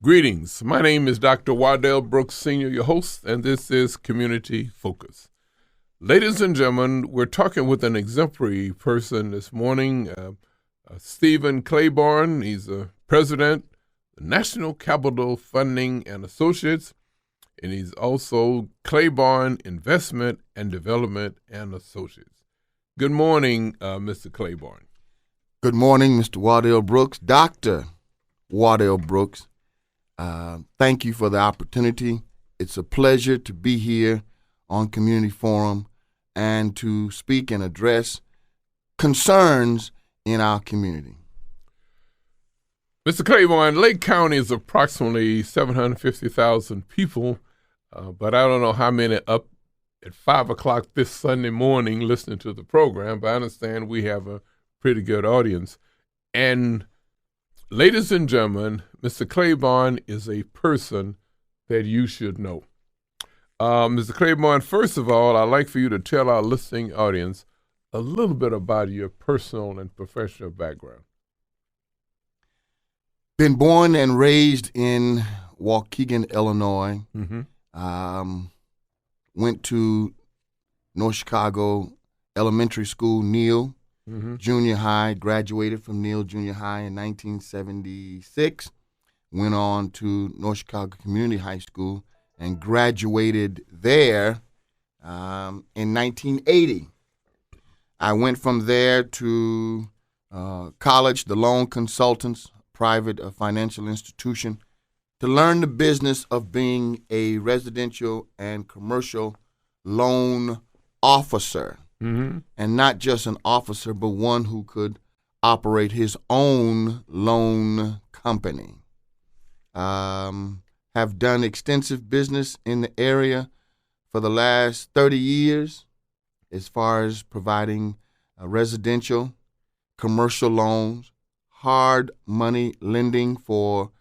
Greetings. My name is Dr. Waddell Brooks, Sr., your host, and this is Community Focus. Ladies and gentlemen, we're talking with an exemplary person this morning, Stephen Claiborne. He's a president of National Capital Funding and Associates, and he's also Claiborne Investment and Development and Associates. Good morning, Mr. Claiborne. Good morning, Mr. Waddell Brooks, Dr. Waddell Brooks. Thank you for the opportunity. It's a pleasure to be here on Community Forum and to speak and address concerns in our community. Mr. Claiborne, Lake County is approximately 750,000 people, but I don't know how many up at 5 o'clock this Sunday morning listening to the program, but I understand we have a pretty good audience. And ladies and gentlemen, Mr. Claiborne is a person that you should know. Mr. Claiborne, first of all, I'd like for you to tell our listening audience a little bit about your personal and professional background. Been born and raised in Waukegan, Illinois. Went to North Chicago Elementary School, Neal. Junior high, graduated from Neal Junior High in 1976, went on to North Chicago Community High School and graduated there in 1980. I went from there to college, the Loan Consultants, private financial institution, to learn the business of being a residential and commercial loan officer. And not just an officer, but one who could operate his own loan company. Have done extensive business in the area for the last 30 years as far as providing residential, commercial loans, hard money lending for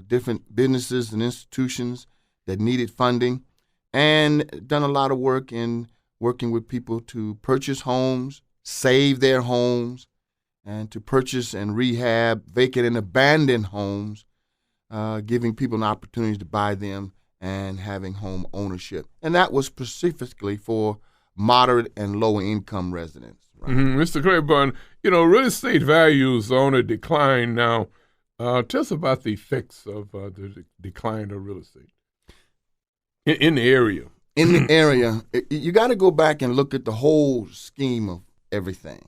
different businesses and institutions that needed funding, and done a lot of work in working with people to purchase homes, save their homes, and to purchase and rehab vacant and abandoned homes, giving people an opportunity to buy them and having home ownership. And that was specifically for moderate and low income residents. Right? Mr. Claiborne, real estate values are on a decline now. Tell us about the effects of the decline of real estate in the area. In the area, you got to go back and look at the whole scheme of everything.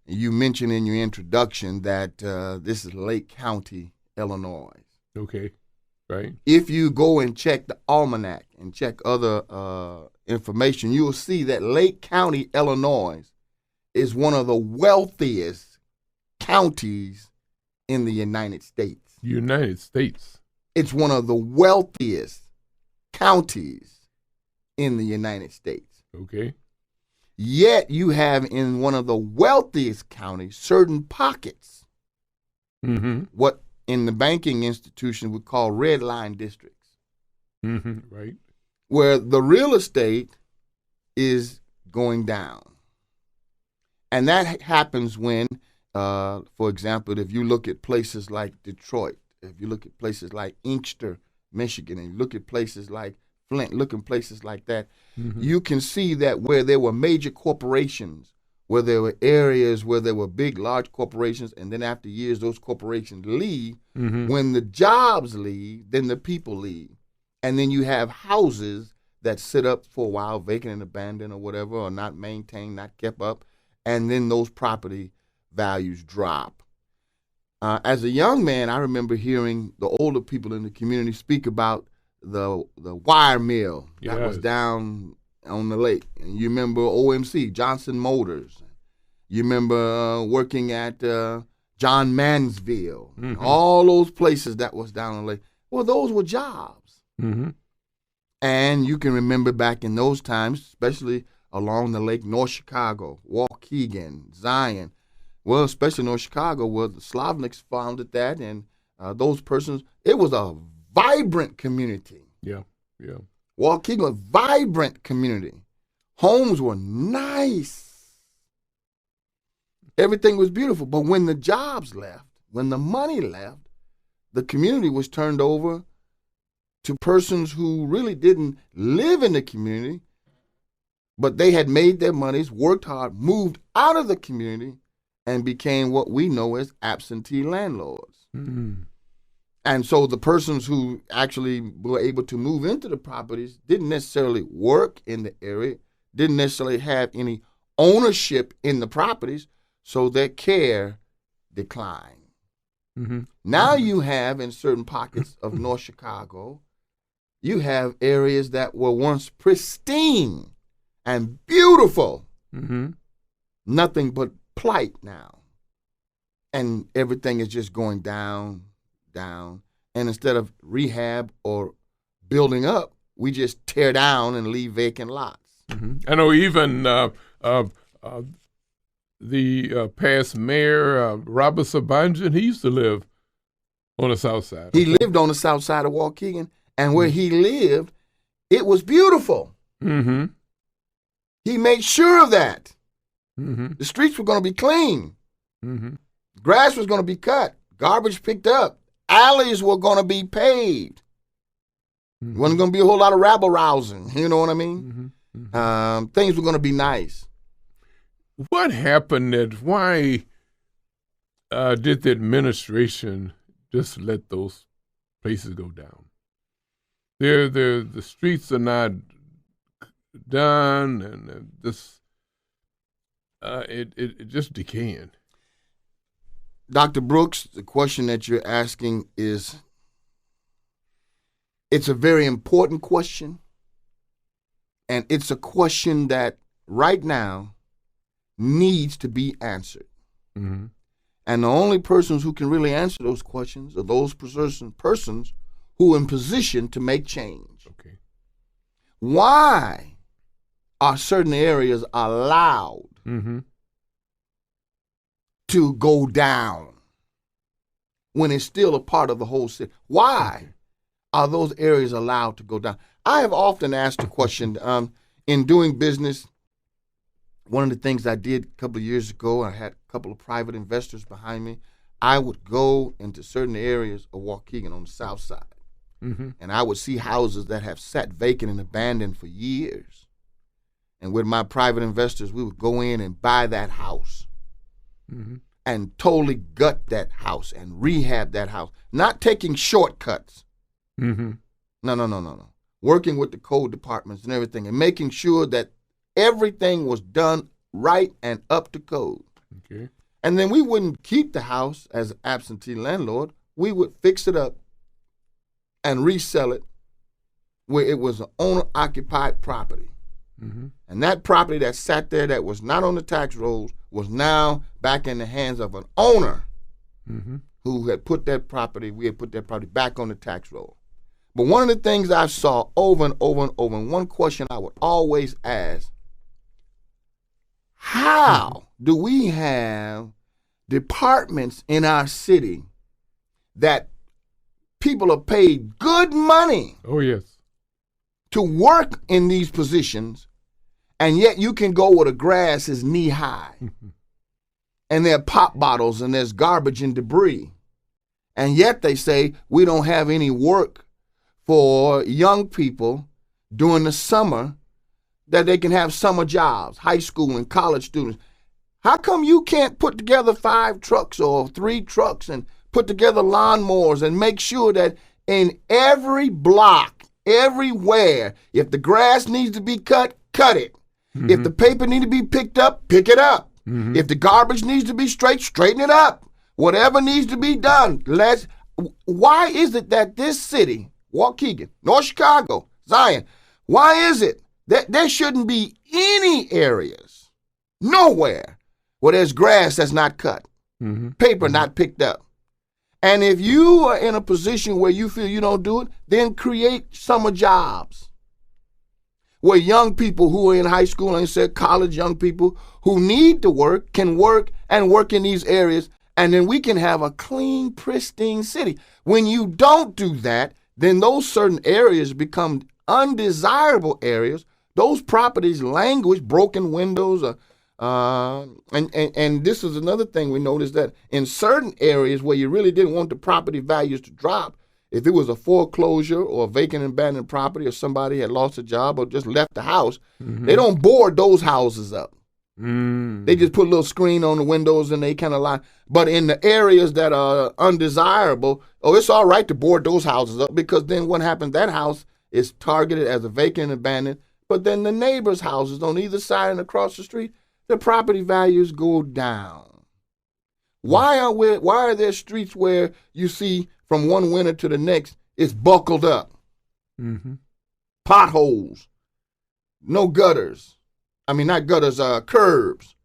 You mentioned in your introduction that this is Lake County, Illinois. Okay, right. If you go and check the almanac and check other information, you will see that Lake County, Illinois is one of the wealthiest counties in the United States. United States. It's one of the wealthiest counties in the United States. Okay. Yet you have in one of the wealthiest counties certain pockets, what in the banking institution would call red line districts, right, where the real estate is going down. And that happens when, for example, if you look at places like Detroit, if you look at places like Inkster, Michigan, and you look at places like Flint, looking places like that, you can see that where there were major corporations, where there were areas where there were big, large corporations, and then after years those corporations leave. When the jobs leave, then the people leave. And then you have houses that sit up for a while, vacant and abandoned or whatever, or not maintained, not kept up, and then those property values drop. As a young man, I remember hearing the older people in the community speak about the wire mill that was down on the lake. And you remember OMC, Johnson Motors. You remember working at John Mansville. All those places that was down on the lake. Well, those were jobs. And you can remember back in those times, especially along the lake, North Chicago, Waukegan, Zion. Well, especially North Chicago, where the Slavniks founded that, and those persons, it was a vibrant community. Yeah. Waukegan was a vibrant community. Homes were nice. Everything was beautiful. But when the jobs left, when the money left, the community was turned over to persons who really didn't live in the community, but they had made their monies, worked hard, moved out of the community, and became what we know as absentee landlords. Mm-hmm. And so the persons who actually were able to move into the properties didn't necessarily work in the area, didn't necessarily have any ownership in the properties, so their care declined. Mm-hmm. Now you have, in certain pockets of North Chicago, you have areas that were once pristine and beautiful. Mm-hmm. Nothing but plight now. And everything is just going down. And instead of rehab or building up, we just tear down and leave vacant lots. Mm-hmm. I know even the past mayor, Robert Sabanjan, he used to live on the south side. He lived on the south side of Waukegan, and where he lived, it was beautiful. Mm-hmm. He made sure of that. Mm-hmm. The streets were going to be clean. Mm-hmm. Grass was going to be cut. Garbage picked up. Alleys were going to be paved. Mm-hmm. Wasn't going to be a whole lot of rabble-rousing. You know what I mean? Mm-hmm. Mm-hmm. Things were going to be nice. What happened? Why did the administration just let those places go down? The streets are not done, and this it just decaying. Dr. Brooks, the question that you're asking it's a very important question, and it's a question that right now needs to be answered. Mm-hmm. And the only persons who can really answer those questions are those persons who are in position to make change. Okay. Why are certain areas allowed Mm-hmm. to go down when it's still a part of the whole city? Why are those areas allowed to go down? I have often asked the question, in doing business, one of the things I did a couple of years ago, I had a couple of private investors behind me. I would go into certain areas of Waukegan on the south side, Mm-hmm. and I would see houses that have sat vacant and abandoned for years. And with my private investors, we would go in and buy that house. Mm-hmm. And totally gut that house and rehab that house. Not taking shortcuts. Mm-hmm. No. Working with the code departments and everything and making sure that everything was done right and up to code. Okay. And then we wouldn't keep the house as an absentee landlord. We would fix it up and resell it where it was an owner-occupied property. Mm-hmm. And that property that sat there that was not on the tax rolls was now back in the hands of an owner Mm-hmm. who had put that property, we had put that property back on the tax roll. But one of the things I saw over and over and over, and one question I would always ask, how do we have departments in our city that people are paid good money Oh, yes. to work in these positions, and yet you can go where the grass is knee high, and there are pop bottles and there's garbage and debris, and yet they say we don't have any work for young people during the summer that they can have summer jobs, high school and college students. How come you can't put together 5 trucks or 3 trucks and put together lawnmowers and make sure that in every block, everywhere, if the grass needs to be cut, cut it. Mm-hmm. If the paper needs to be picked up, pick it up. Mm-hmm. If the garbage needs to be straighten it up. Whatever needs to be done, why is it that this city, Waukegan, North Chicago, Zion, why is it that there shouldn't be any areas, nowhere, where there's grass that's not cut, Mm-hmm. paper not picked up? And if you are in a position where you feel you don't do it, then create summer jobs where young people who are in high school, and I said college young people who need to work can work and work in these areas, and then we can have a clean, pristine city. When you don't do that, then those certain areas become undesirable areas. Those properties languish, broken windows, And this is another thing we noticed, that in certain areas where you really didn't want the property values to drop, if it was a foreclosure or a vacant and abandoned property, or somebody had lost a job or just left the house, they don't board those houses up. They just put a little screen on the windows and they kind of lie. But in the areas that are undesirable, it's all right to board those houses up, because then what happens, that house is targeted as a vacant and abandoned, but then the neighbors' houses on either side and across the street, the property values go down. Why are there streets where you see from one winter to the next, it's buckled up? Potholes, no gutters. I mean, not gutters, curbs.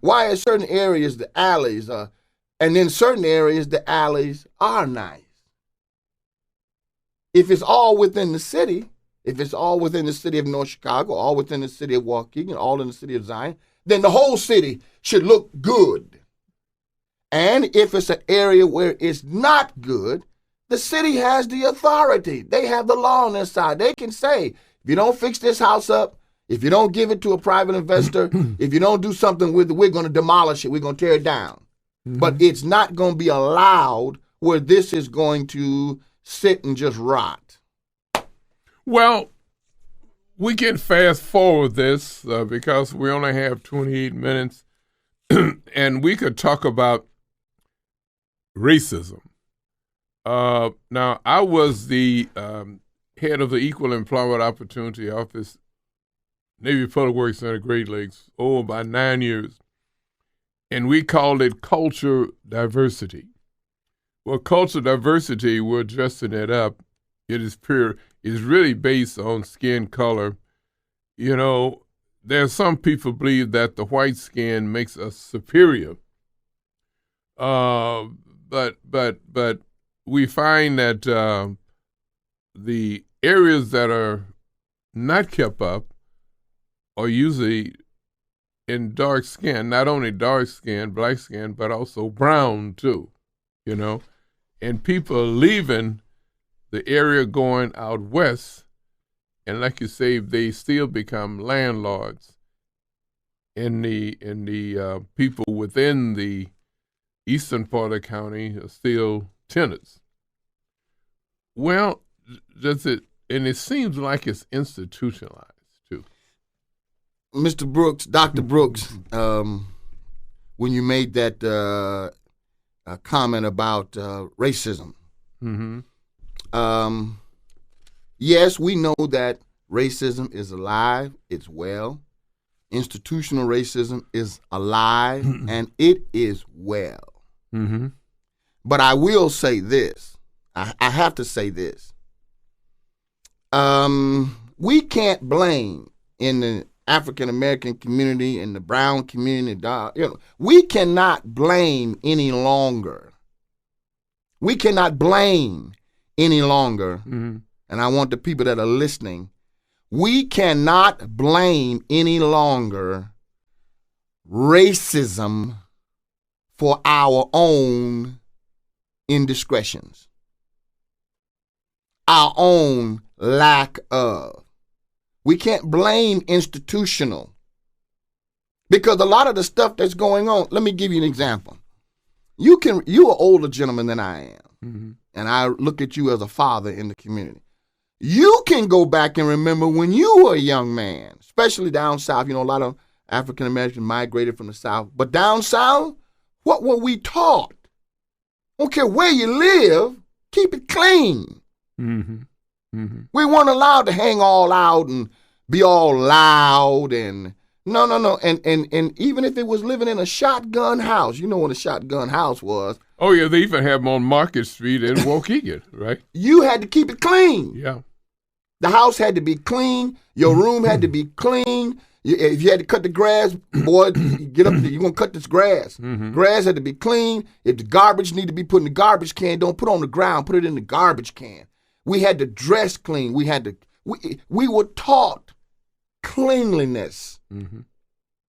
Why are certain areas, the alleys, and in certain areas, the alleys are nice? If it's all within the city, if it's all within the city of North Chicago, all within the city of Waukegan, all in the city of Zion, then the whole city should look good. And if it's an area where it's not good, the city has the authority. They have the law on their side. They can say, if you don't fix this house up, if you don't give it to a private investor, if you don't do something with it, we're going to demolish it. We're going to tear it down. But it's not going to be allowed where this is going to sit and just rot. Well, we can fast forward this because we only have 28 minutes, and we could talk about racism. Now, I was the head of the Equal Employment Opportunity Office, Navy Public Works Center, Great Lakes, about 9 years, and we called it culture diversity. Well, culture diversity, we're dressing it up. It is really based on skin color. You know, there's some people believe that the white skin makes us superior. But we find that the areas that are not kept up are usually in dark skin, not only dark skin, black skin, but also brown too, you know. And people are leaving the area going out west, and like you say, they still become landlords. In the people within the eastern part of the county are still tenants. Well, and it seems like it's institutionalized too. Mr. Brooks, Dr. Brooks, when you made that comment about racism, yes, we know that racism is alive, it's well. Institutional racism is alive, and it is well. But I will say this. I have to say this. We can't blame in the African American community and the brown community. We cannot blame any longer. We cannot blame any longer. And I want the people that are listening, we cannot blame any longer racism for our own indiscretions, our own lack of. We can't blame institutional, because a lot of the stuff that's going on, let me give you an example. You're an older gentleman than I am, and I look at you as a father in the community. You can go back and remember when you were a young man, especially down south. You know, a lot of African Americans migrated from the south. But down south, what were we taught? Don't care where you live, keep it clean. We weren't allowed to hang all out and be all loud and no. And even if it was living in a shotgun house, you know what a shotgun house was. Oh, yeah, they even have them on Market Street in Waukegan, right? You had to keep it clean. Yeah. The house had to be clean. Your room had to be clean. If you had to cut the grass, boy, get up there. You're going to cut this grass. Grass had to be clean. If the garbage needed to be put in the garbage can, don't put it on the ground. Put it in the garbage can. We had to dress clean. We were taught cleanliness.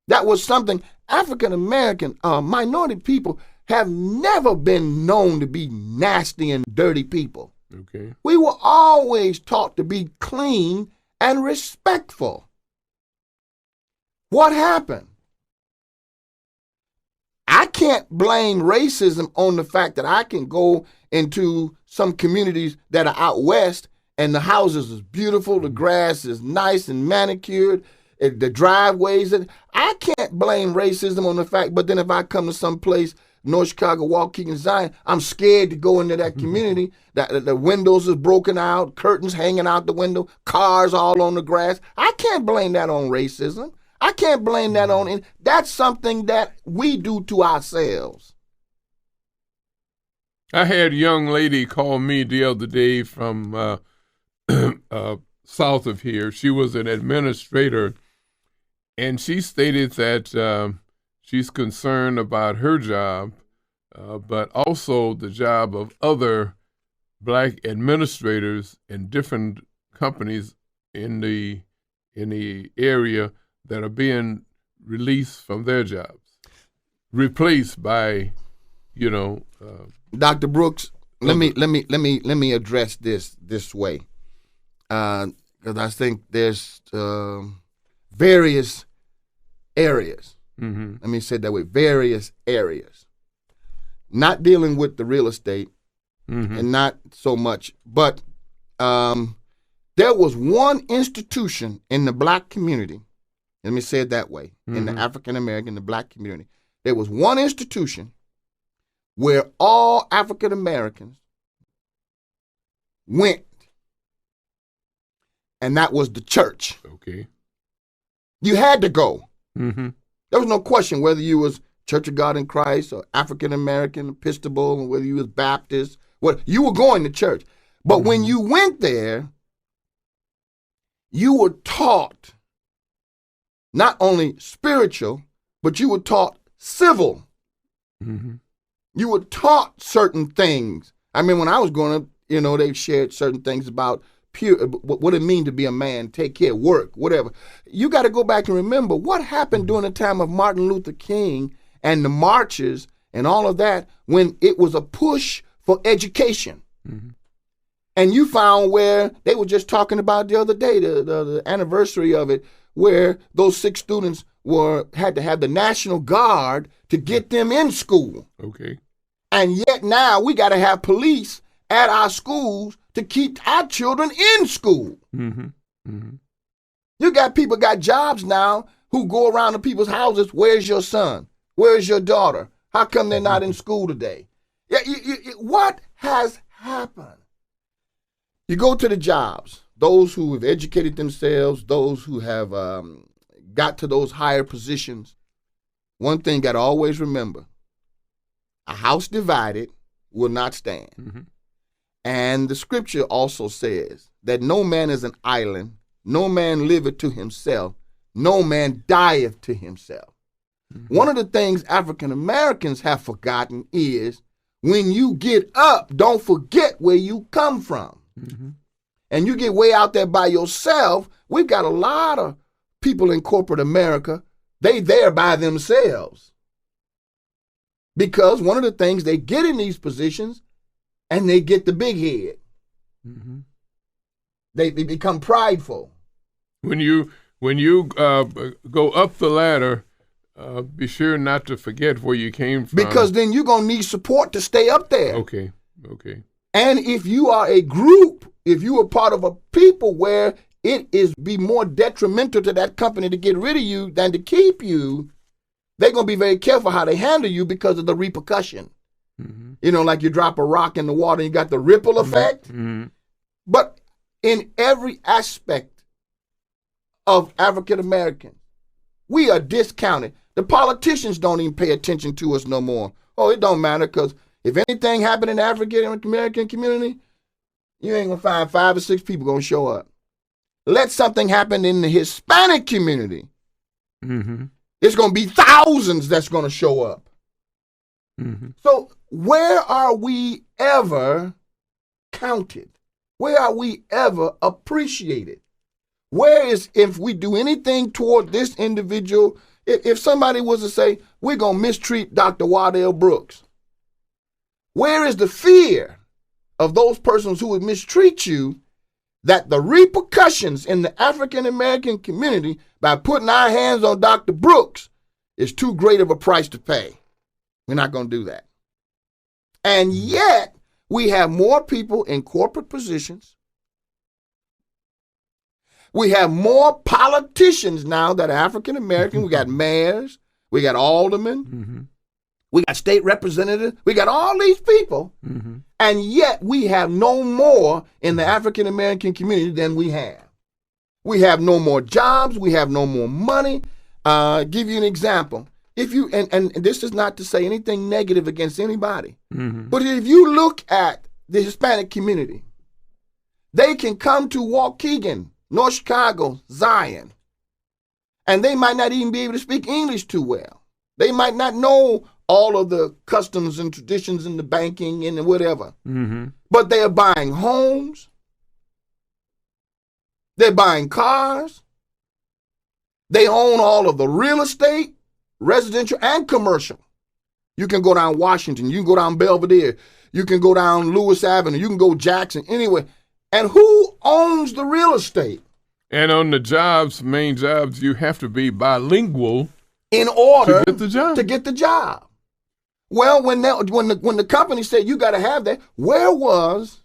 That was something African American minority people have never been known to be nasty and dirty people. Okay. We were always taught to be clean and respectful. What happened? can't blame racism on the fact that I can go into some communities that are out west and the houses is beautiful, the grass is nice and manicured, the driveways. I can't blame racism on the fact, but then if I come to some place, North Chicago, Waukegan, Zion, I'm scared to go into that community. The windows is broken out, curtains hanging out the window, cars all on the grass. I can't blame that on racism. I can't blame that on, that's something that we do to ourselves. I had a young lady call me the other day from south of here. She was an administrator, and she stated that she's concerned about her job, but also the job of other black administrators in different companies in the area that are being released from their jobs, replaced by, Dr. Brooks, let me address this way, because I think there's various areas. Mm-hmm. Let me say it that way: various areas. Not dealing with the real estate, and not so much, but there was one institution in the black community. Let me say it that way: in the African American, the black community, there was one institution where all African Americans went, and that was the church. Okay. You had to go. Mm-hmm. There was no question whether you was Church of God in Christ or African American, Episcopal, or whether you was Baptist. What you were going to church. But when you went there, you were taught not only spiritual, but you were taught civil. Mm-hmm. You were taught certain things. I mean, when I was growing up, they shared certain things about what it means to be a man, take care, work, whatever. You got to go back and remember what happened during the time of Martin Luther King and the marches and all of that, when it was a push for education. Mm-hmm. And you found where they were just talking about the other day, the anniversary of it, where those 6 students had to have the National Guard to get them in school. Okay. And yet now we got to have police at our schools to keep our children in school. Mm-hmm. Mm-hmm. You got people got jobs now who go around to people's houses. Where's your son? Where's your daughter? How come they're not in school today? What has happened? You go to the jobs, those who have educated themselves, those who have got to those higher positions. One thing got to always remember: a house divided will not stand. Mm-hmm. And the scripture also says that no man is an island, no man liveth to himself, no man dieth to himself. Mm-hmm. One of the things African Americans have forgotten is when you get up, don't forget where you come from. Mm-hmm. And you get way out there by yourself. We've got a lot of people in corporate America, they there by themselves. Because one of the things, they get in these positions and they get the big head. Mm-hmm. They become prideful. When you go up the ladder, be sure not to forget where you came from. Because then you're going to need support to stay up there. Okay. And if you are a group, if you are part of a people where it is be more detrimental to that company to get rid of you than to keep you, they're going to be very careful how they handle you because of the repercussion. Mm-hmm. Like you drop a rock in the water and you got the ripple effect. Mm-hmm. But in every aspect of African American, we are discounted. The politicians don't even pay attention to us no more. Oh, it don't matter, because if anything happened in the African American community, you ain't gonna find 5 or 6 people gonna show up. Let something happen in the Hispanic community, mm-hmm. it's gonna be thousands that's gonna show up. Mm-hmm. So where are we ever counted? Where are we ever appreciated? Where is, if we do anything toward this individual, if somebody was to say, we're going to mistreat Dr. Waddell Brooks, where is the fear of those persons who would mistreat you, that the repercussions in the African American community by putting our hands on Dr. Brooks is too great of a price to pay? We're not going to do that. And yet, we have more people in corporate positions. We have more politicians now that are African American. We got mayors. We got aldermen. Mm-hmm. We got state representatives. We got all these people. Mm-hmm. And yet, we have no more in the African American community than we have. We have no more jobs. We have no more money. Give you an example. If you and this is not to say anything negative against anybody, but if you look at the Hispanic community, they can come to Waukegan, North Chicago, Zion, and they might not even be able to speak English too well. They might not know all of the customs and traditions in the banking and whatever, but they are buying homes. They're buying cars. They own all of the real estate, residential and commercial. You can go down Washington. You can go down Belvedere. You can go down Lewis Avenue. You can go Jackson, anywhere. And who owns the real estate? And on the jobs, main jobs, you have to be bilingual in order to get the job. Well, when the company said you got to have that, where was?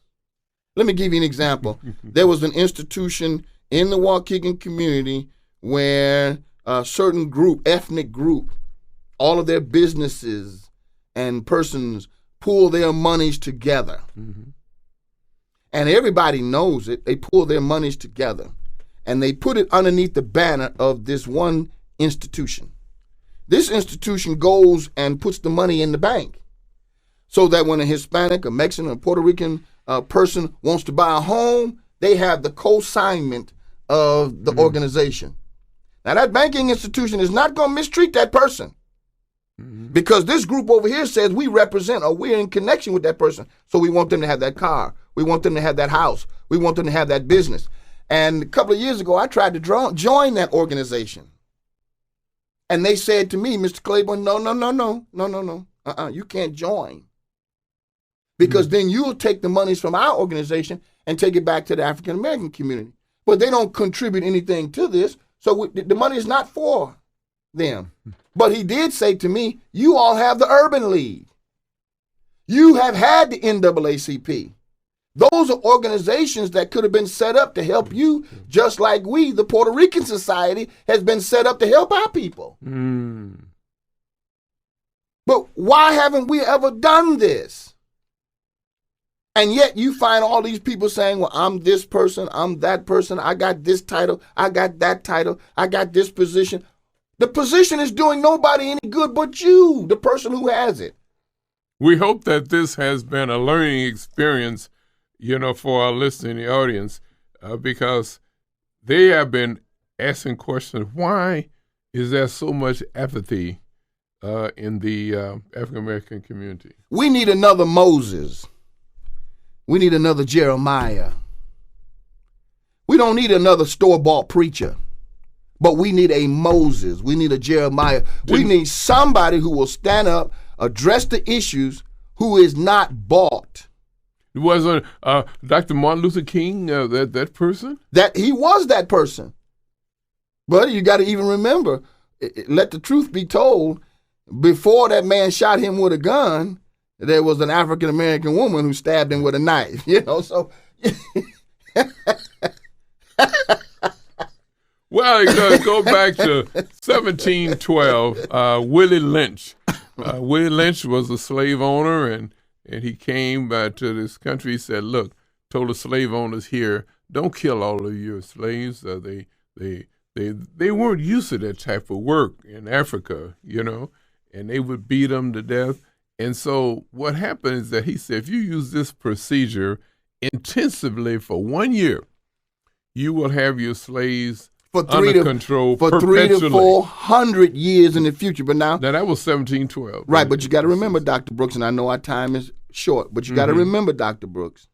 Let me give you an example. There was an institution in the Waukegan community where a certain group, ethnic group, all of their businesses and persons pool their monies together. And everybody knows it. They pool their monies together. And they put it underneath the banner of this one institution. This institution goes and puts the money in the bank so that when a Hispanic, a Mexican, or Puerto Rican person wants to buy a home, they have the co-signment of the organization. Now, that banking institution is not going to mistreat that person because this group over here says we represent or we're in connection with that person. So we want them to have that car. We want them to have that house. We want them to have that business. And a couple of years ago, I tried to join that organization. And they said to me, Mr. Claiborne, no. You can't join. Because then you'll take the monies from our organization and take it back to the African American community. But they don't contribute anything to this, so the money is not for them. But he did say to me, you all have the Urban League. You have had the NAACP. Those are organizations that could have been set up to help you, just like we, the Puerto Rican Society, has been set up to help our people. But why haven't we ever done this? And yet you find all these people saying, well, I'm this person, I'm that person, I got this title, I got that title, I got this position. The position is doing nobody any good but you, the person who has it. We hope that this has been a learning experience, for our listening audience, because they have been asking questions. Why is there so much apathy in the African-American community? We need another Moses. We need another Jeremiah. We don't need another store-bought preacher, but we need a Moses. We need a Jeremiah. We need somebody who will stand up, address the issues, who is not bought. It wasn't Dr. Martin Luther King that person? That he was that person. But you got to even remember, let the truth be told, before that man shot him with a gun, there was an African-American woman who stabbed him with a knife, so. Well, go back to 1712, Willie Lynch. Willie Lynch was a slave owner, and he came to this country. He said, look, told the slave owners here, don't kill all of your slaves. They weren't used to that type of work in Africa, and they would beat them to death. And so what happened is that he said, if you use this procedure intensively for 1 year, you will have your slaves under control for 300 to 400 years in the future. But now that was 1712. Right, but you got to remember, Dr. Brooks, and I know our time is short, but you got to remember, Dr. Brooks,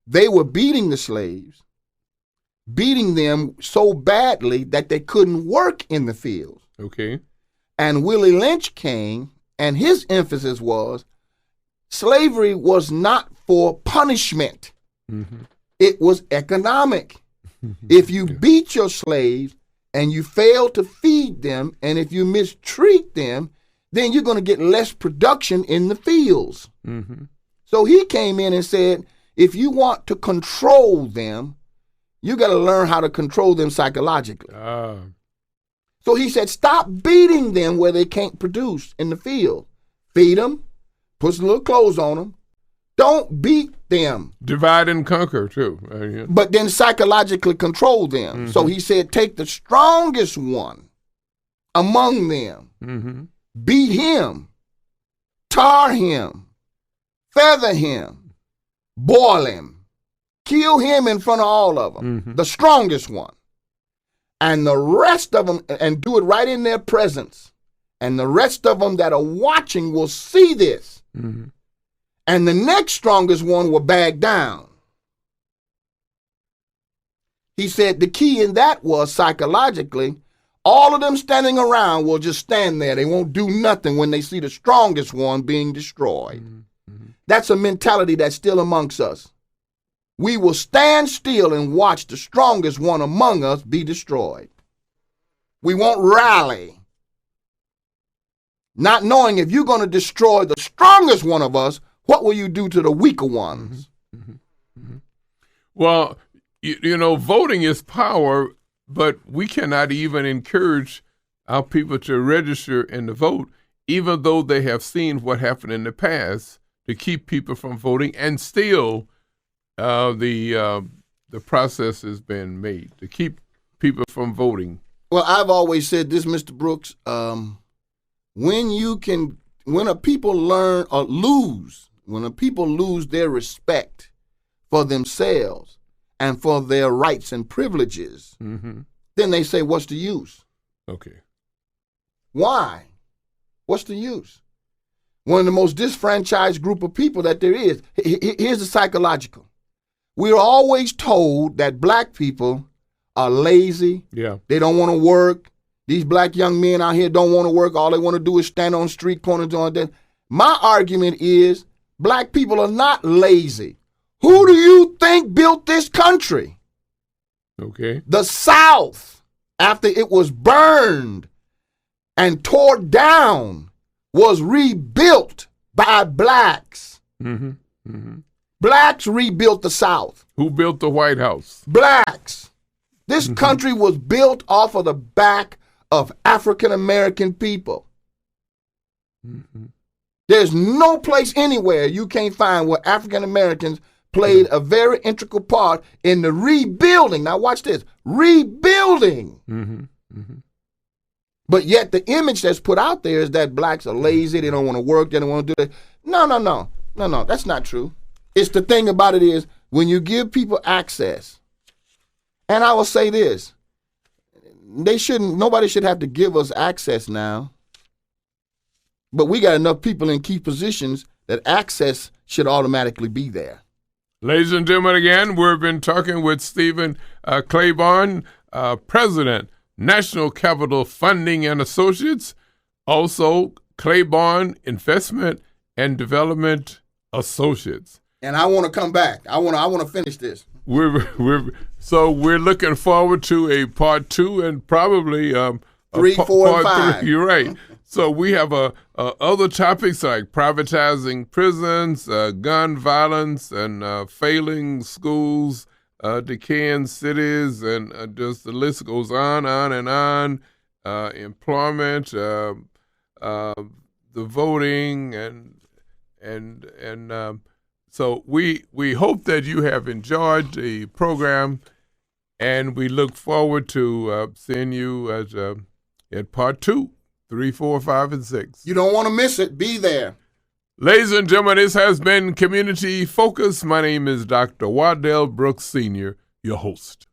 they were beating the slaves, beating them so badly that they couldn't work in the fields. Okay. And Willie Lynch came, and his emphasis was slavery was not for punishment. It was economic. If you beat your slaves and you fail to feed them, and if you mistreat them, then you're going to get less production in the fields. Mm-hmm. So he came in and said, if you want to control them, you got to learn how to control them psychologically. So he said, stop beating them where they can't produce in the field. Feed them, put some little clothes on them. Don't beat them. Divide and conquer, too. Yeah. But then psychologically control them. Mm-hmm. So he said, take the strongest one among them. Mm-hmm. Beat him, tar him, feather him, boil him, kill him in front of all of them, mm-hmm. the strongest one. And the rest of them, and do it right in their presence. And the rest of them that are watching will see this. Mm-hmm. And the next strongest one will back down. He said the key in that was psychologically, all of them standing around will just stand there. They won't do nothing when they see the strongest one being destroyed. Mm-hmm. That's a mentality that's still amongst us. We will stand still and watch the strongest one among us be destroyed. We won't rally, not knowing if you're going to destroy the strongest one of us, what will you do to the weaker ones? Mm-hmm. Mm-hmm. Well, you know, voting is power, but we cannot even encourage our people to register and to vote, even though they have seen what happened in the past to keep people from voting, and still the process has been made to keep people from voting. Well, I've always said this, Mr. Brooks. When a people lose their respect for themselves and for their rights and privileges, mm-hmm. then they say, what's the use? Okay. Why? What's the use? One of the most disfranchised group of people that there is. Here's the psychological. We're always told that black people are lazy. Yeah. They don't want to work. These black young men out here don't want to work. All they want to do is stand on street corners doing that. My argument is black people are not lazy. Who do you think built this country? Okay. The South, after it was burned and tore down, was rebuilt by blacks. Mm-hmm. Mm-hmm. Blacks rebuilt the South. Who built the White House? Blacks. This Mm-hmm. country was built off of the back of African American people. Mm-hmm. There's no place anywhere you can't find where African Americans played a very integral part in the rebuilding. Now watch this, rebuilding. Mm-hmm. Mm-hmm. But yet the image that's put out there is that blacks are lazy, they don't want to work, they don't want to do that. No, that's not true. It's the thing about it is when you give people access, and I will say this, nobody should have to give us access now. But we got enough people in key positions that access should automatically be there. Ladies and gentlemen, again, we've been talking with Stephen Claiborne, President, National Capital Funding and Associates, also Claiborne Investment and Development Associates. And I want to come back. I want to finish this. So we're looking forward to a part 2 and probably 3, 4, and 5. 3. You're right. So we have other topics like privatizing prisons, gun violence, and failing schools, decaying cities, and just the list goes on and on. Employment, the voting, and so we hope that you have enjoyed the program, and we look forward to seeing you at part 2, 3, 4, 5, and 6. You don't want to miss it. Be there. Ladies and gentlemen, this has been Community Focus. My name is Dr. Waddell Brooks Sr., your host.